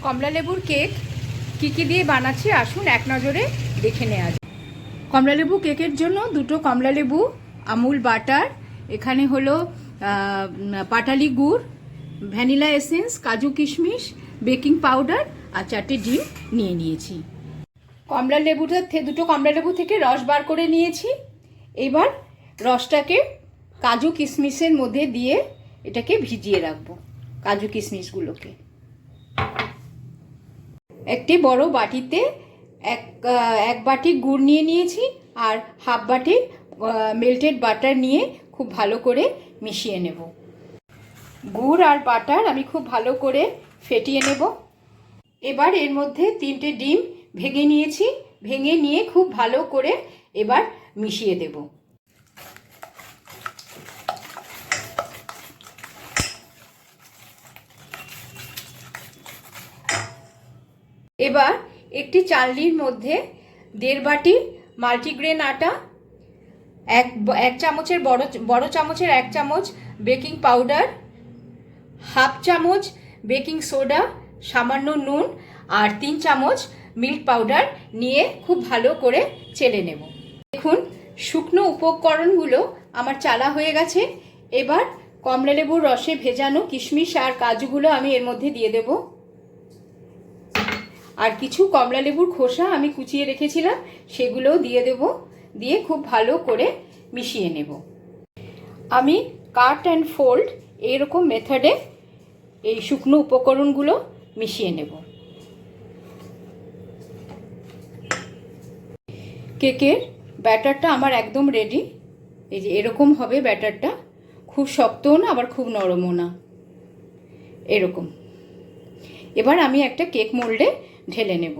কমলালেবুর cake কী দিয়ে বানাচ্ছি আসুন এক নজরে দেখে নেওয়া যাক। কমলালেবু কেকের জন্য দুটো কমলালেবু, আমুল বাটার, এখানে হলো পাটালি গুড়, ভ্যানিলা এসেন্স, কাজু কিশমিশ, বেকিং পাউডার আর 4টে ডিম নিয়ে নিয়েছি। দুটো কমলালেবু থেকে রস বার করে নিয়েছি। এবার রসটাকে কাজু কিশমিশের মধ্যে দিয়ে এটাকে ভিজিয়ে রাখবো। কাজু কিশমিশগুলোকে একটি বড় বাটিতে এক বাটি গুড় নিয়ে নিয়েছি আর হাফ বাটি মেল্টেড বাটার নিয়ে খুব ভালো করে মিশিয়ে নেব। গুড় আর বাটার আমি খুব ভালো করে ফেটিয়ে নেব। এবার এর মধ্যে 3টে ডিম ভেঙে নিয়ে খুব ভালো করে এবার মিশিয়ে দেব। এবার একটি চালনির মধ্যে 1.5 বাটি মাল্টিগ্রেন আটা, এক চামচের বড় চামচের 1 চামচ বেকিং পাউডার, হাফ চামচ বেকিং সোডা, সামান্য নুন আর 3 চামচ মিল্ক পাউডার নিয়ে খুব ভালো করে চেলে নেব। দেখুন শুকনো উপকরণগুলো আমার চালা হয়ে গেছে। এবার কমলালেবুর রসে ভেজানো কিশমিশ আর কাজুগুলো আমি এর মধ্যে দিয়ে দেব। আর কিছু কমলালেবুর খোসা আমি কুচিয়ে রেখেছিলাম সেগুলোও দিয়ে দেব। দিয়ে খুব ভালো করে মিশিয়ে নেব। আমি কাট অ্যান্ড ফোল্ড এইরকম মেথডে এই শুকনো উপকরণগুলো মিশিয়ে নেব। কেকের ব্যাটারটা আমার একদম রেডি। এই যে এরকম হবে ব্যাটারটা, খুব শক্তও না আবার খুব নরমও না, এরকম। এবার আমি একটা কেক মোল্ডে ঢেলে নেব।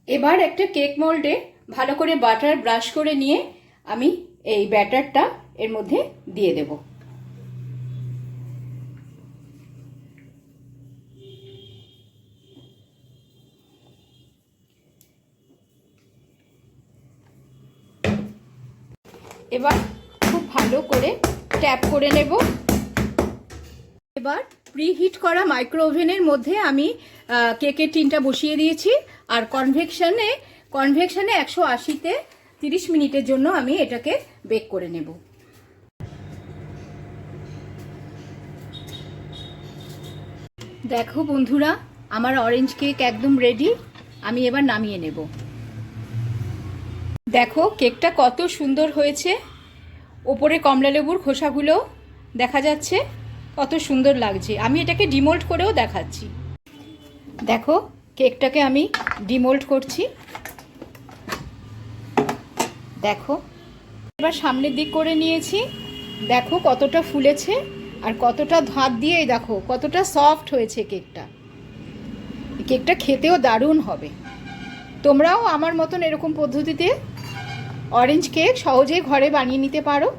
এবার একটা কেক মোল্ডে ভালো করে বাটার ব্রাশ করে নিয়ে আমি এই ব্যাটারটা এর মধ্যে দিয়ে দেব। এবার খুব ভালো করে ট্যাপ করে নেব। এবার প্রিহিট করা মাইক্রো ওভেনের মধ্যে আমি কেকের টিনটা বসিয়ে দিয়েছি আর কনভেকশনে 180-তে 30 মিনিটের জন্য আমি এটাকে বেক করে নেব। দেখো বন্ধুরা, আমার অরেঞ্জ কেক একদম রেডি। আমি এবার নামিয়ে নেব। দেখো কেকটা কত সুন্দর হয়েছে। ওপরে কমলালেবুর খোসাগুলো দেখা যাচ্ছে, কত সুন্দর লাগছে। আমি এটাকে ডিমোল্ড করেও দেখাচ্ছি। দেখো কেকটাকে আমি ডিমোল্ড করছি। দেখো এবার সামনের দিক করে নিয়েছি। দেখো কতটা ফুলেছে আর কতটা ধাপ দিয়ে দেখো কতটা সফট হয়েছে কেকটা। কেকটা খেতেও দারুণ হবে। তোমরাও আমার মতন এরকম পদ্ধতিতে অরেঞ্জ কেক সহজেই ঘরে বানিয়ে নিতে পারো।